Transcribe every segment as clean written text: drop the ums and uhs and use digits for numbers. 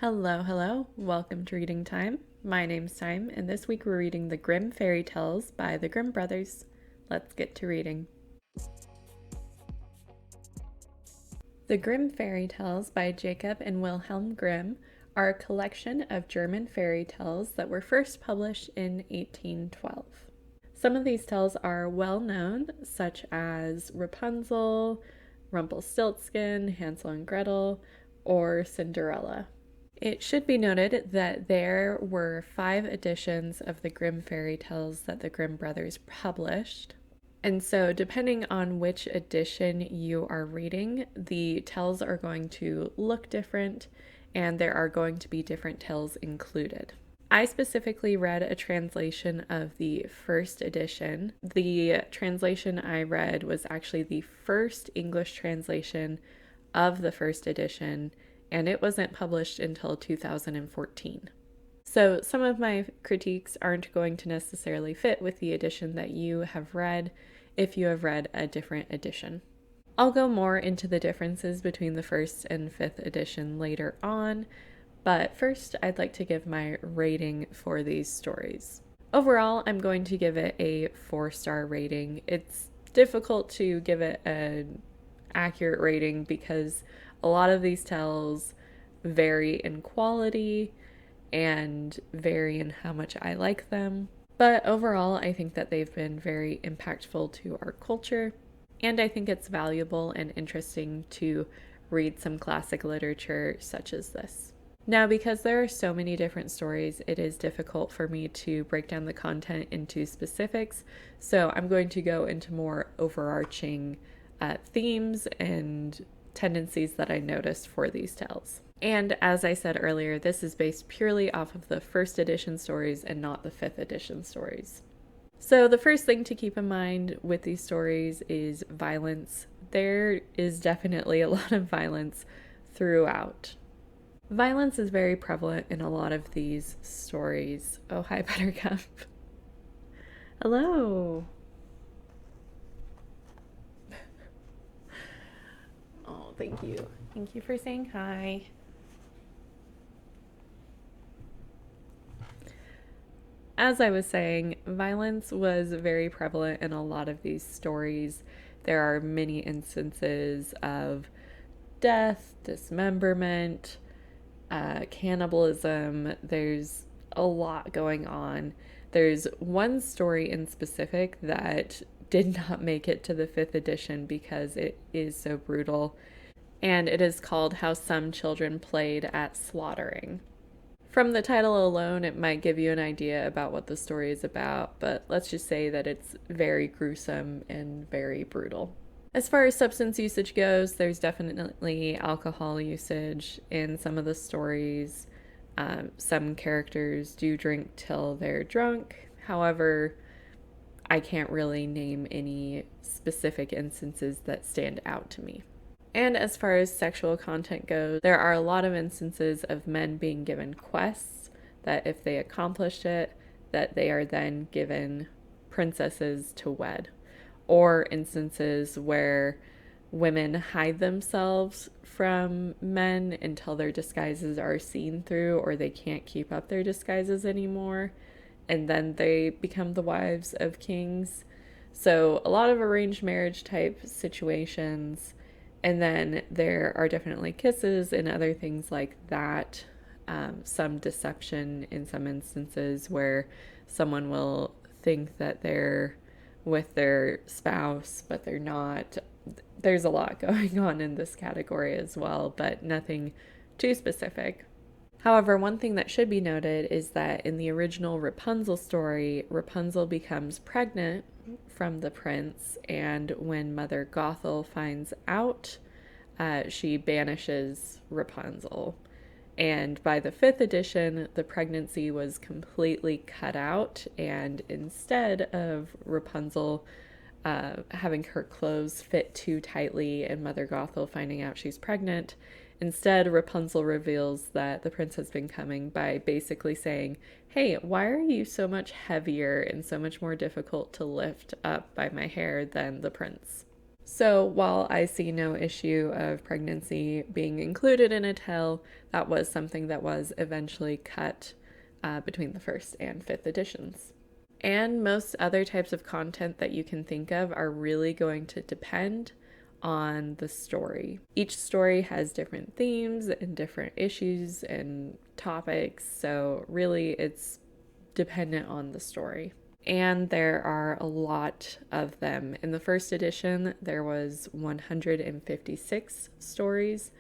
Hello. Welcome to Reading Time. My name's Time, and this week we're reading the Grimm Fairy Tales by the Grimm brothers. Let's get to reading. The Grimm Fairy Tales by Jacob and Wilhelm Grimm are a collection of German fairy tales that were first published in 1812. Some of these tales are well known, such as Rapunzel, Rumpelstiltskin, Hansel and Gretel, or Cinderella. It should be noted that there were 5 editions of the Grimm Fairy Tales that the Grimm brothers published. And so, depending on which edition you are reading, the tales are going to look different and there are going to be different tales included. I specifically read a translation of the first edition. The translation I read was actually the first English translation of the first edition, and it wasn't published until 2014. So some of my critiques aren't going to necessarily fit with the edition that you have read if you have read a different edition. I'll go more into the differences between the first and fifth edition later on, but first I'd like to give my rating for these stories. Overall, I'm going to give it a 4-star rating. It's difficult to give it an accurate rating because a lot of these tales vary in quality and vary in how much I like them. But overall, I think that they've been very impactful to our culture, and I think it's valuable and interesting to read some classic literature such as this. Now, because there are so many different stories, it is difficult for me to break down the content into specifics, so I'm going to go into more overarching themes and tendencies that I noticed for these tales. And as I said earlier, this is based purely off of the first edition stories and not the 5th edition stories. So the first thing to keep in mind with these stories is violence. There is definitely a lot of violence throughout. Violence is very prevalent in a lot of these stories. Oh, hi, Buttercup. Hello. Oh, thank you. Thank you for saying hi. As I was saying, violence was very prevalent in a lot of these stories. There are many instances of death, dismemberment, cannibalism. There's a lot going on. There's one story in specific that did not make it to the 5th edition because it is so brutal, and it is called How Some Children Played at Slaughtering. From the title alone, it might give you an idea about what the story is about, but let's just say that it's very gruesome and very brutal. As far as substance usage goes, there's definitely alcohol usage in some of the stories. Some characters do drink till they're drunk. However, I can't really name any specific instances that stand out to me. And as far as sexual content goes, there are a lot of instances of men being given quests that if they accomplish it, that they are then given princesses to wed. Or instances where women hide themselves from men until their disguises are seen through or they can't keep up their disguises anymore, and then they become the wives of kings. So a lot of arranged marriage type situations. And then there are definitely kisses and other things like that. Some deception in some instances where someone will think that they're with their spouse, but they're not. There's a lot going on in this category as well, but nothing too specific. However, one thing that should be noted is that in the original Rapunzel story, Rapunzel becomes pregnant from the prince, and when Mother Gothel finds out, she banishes Rapunzel. And by the 5th edition, the pregnancy was completely cut out, and instead of Rapunzel having her clothes fit too tightly and Mother Gothel finding out she's pregnant, instead Rapunzel reveals that the prince has been coming by basically saying, "Hey, why are you so much heavier and so much more difficult to lift up by my hair than the prince?" So while I see no issue of pregnancy being included in a tale, that was something that was eventually cut between the first and fifth editions. And most other types of content that you can think of are really going to depend on the story. Each story has different themes and different issues and topics, so really it's dependent on the story. And there are a lot of them. In the first edition, there was 156 stories,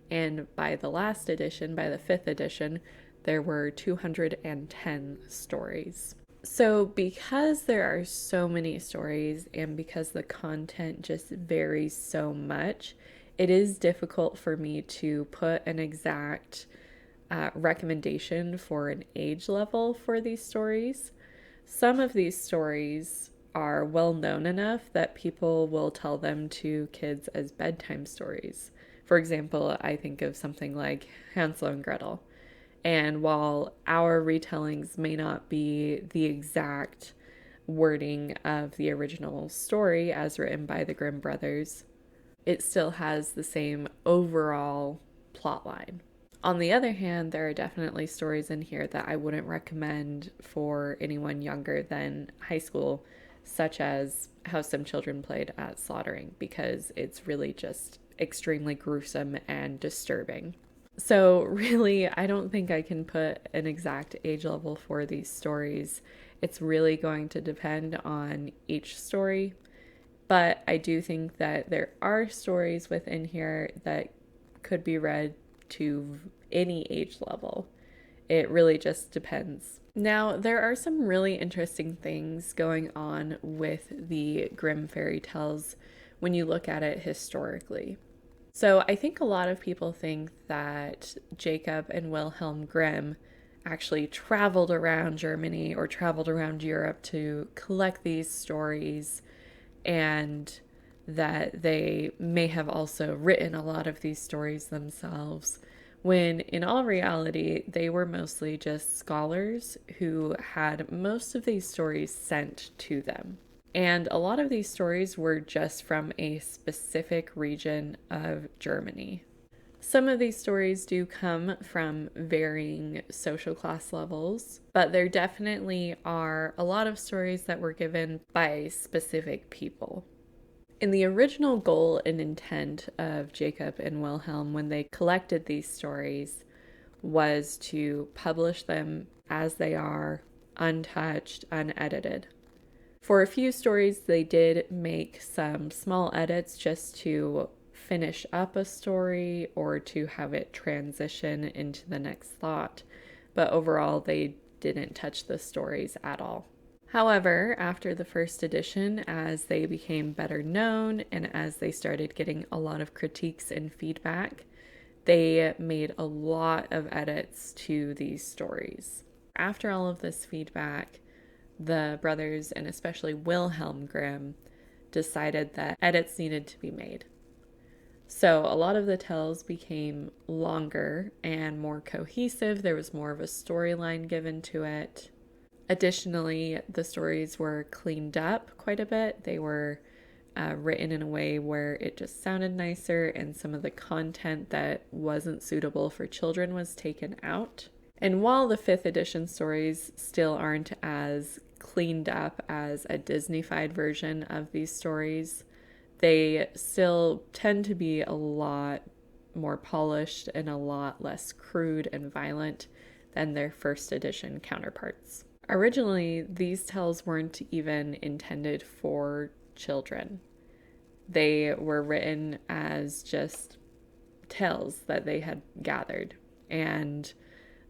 and by the last edition, by the fifth edition, there were 210 stories. So, because there are so many stories and because the content just varies so much, it is difficult for me to put an exact recommendation for an age level for these stories. Some of these stories are well known enough that people will tell them to kids as bedtime stories. For example, I think of something like Hansel and Gretel. And while our retellings may not be the exact wording of the original story as written by the Grimm brothers, it still has the same overall plot line. On the other hand, there are definitely stories in here that I wouldn't recommend for anyone younger than high school, such as How Some Children Played at Slaughtering, because it's really just extremely gruesome and disturbing. So, really, I don't think I can put an exact age level for these stories. It's really going to depend on each story. But I do think that there are stories within here that could be read to any age level. It really just depends. Now, there are some really interesting things going on with the Grimm fairy tales when you look at it historically. So I think a lot of people think that Jacob and Wilhelm Grimm actually traveled around Germany or traveled around Europe to collect these stories, and that they may have also written a lot of these stories themselves, when in all reality, they were mostly just scholars who had most of these stories sent to them. And a lot of these stories were just from a specific region of Germany. Some of these stories do come from varying social class levels, but there definitely are a lot of stories that were given by specific people. And the original goal and intent of Jacob and Wilhelm when they collected these stories was to publish them as they are, untouched, unedited. For a few stories, they did make some small edits just to finish up a story or to have it transition into the next thought, but overall, they didn't touch the stories at all. However, after the first edition, as they became better known and as they started getting a lot of critiques and feedback, they made a lot of edits to these stories. After all of this feedback, the brothers, and especially Wilhelm Grimm, decided that edits needed to be made. So a lot of the tales became longer and more cohesive. There was more of a storyline given to it. Additionally, the stories were cleaned up quite a bit. They were written in a way where it just sounded nicer, and some of the content that wasn't suitable for children was taken out. And while the 5th edition stories still aren't as cleaned up as a Disney-fied version of these stories, they still tend to be a lot more polished and a lot less crude and violent than their 1st edition counterparts. Originally, these tales weren't even intended for children. They were written as just tales that they had gathered, and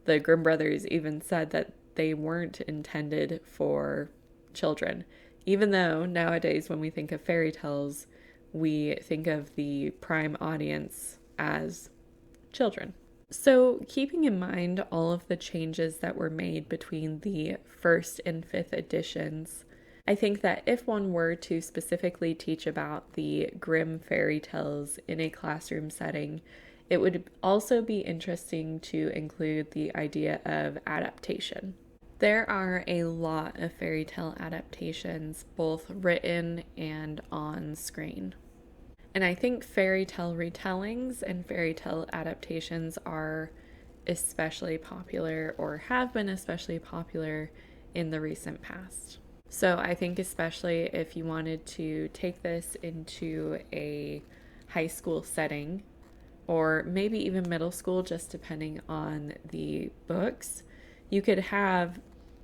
the Grimm brothers even said that they weren't intended for children, even though nowadays when we think of fairy tales, we think of the prime audience as children. So, keeping in mind all of the changes that were made between the 1st and 5th editions, I think that if one were to specifically teach about the Grimm fairy tales in a classroom setting, it would also be interesting to include the idea of adaptation. There are a lot of fairy tale adaptations, both written and on screen. And I think fairy tale retellings and fairy tale adaptations are especially popular, or have been especially popular in the recent past. So I think especially if you wanted to take this into a high school setting, or maybe even middle school, just depending on the books, you could have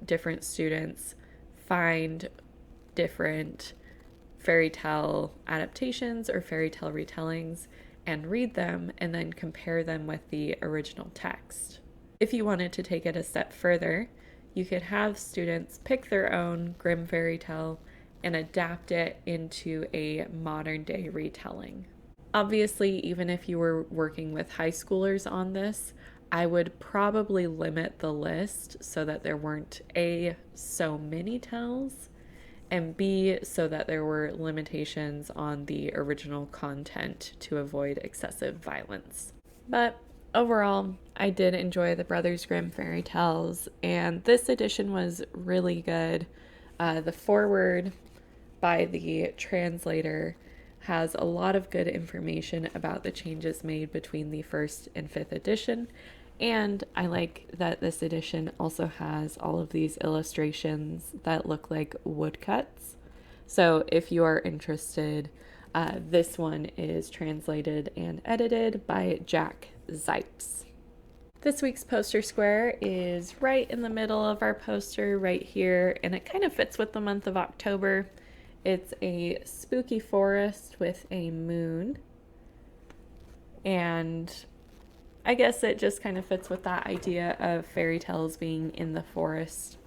different students find different fairy tale adaptations or fairy tale retellings and read them and then compare them with the original text. If you wanted to take it a step further, you could have students pick their own Grimm fairy tale and adapt it into a modern day retelling. Obviously, even if you were working with high schoolers on this, I would probably limit the list so that there weren't A, so many tells, and B, so that there were limitations on the original content to avoid excessive violence. But overall, I did enjoy the Brothers Grimm fairy tales, and this edition was really good. The foreword by the translator has a lot of good information about the changes made between the first and fifth edition. And I like that this edition also has all of these illustrations that look like woodcuts. So if you are interested, this one is translated and edited by Jack Zipes. This week's poster square is right in the middle of our poster right here, and it kind of fits with the month of October. It's a spooky forest with a moon, and I guess it just kind of fits with that idea of fairy tales being in the forest.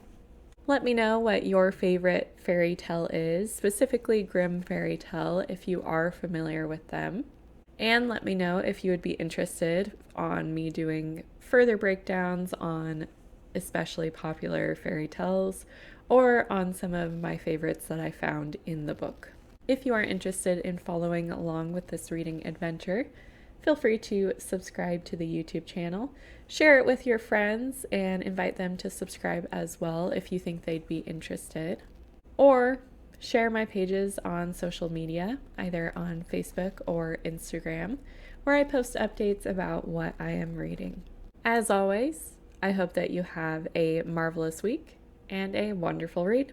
Let me know what your favorite fairy tale is, specifically Grimm Fairy Tale, if you are familiar with them. And let me know if you would be interested on me doing further breakdowns on especially popular fairy tales, or on some of my favorites that I found in the book. If you are interested in following along with this reading adventure, feel free to subscribe to the YouTube channel, share it with your friends, and invite them to subscribe as well if you think they'd be interested. Or share my pages on social media, either on Facebook or Instagram, where I post updates about what I am reading. As always, I hope that you have a marvelous week and a wonderful read.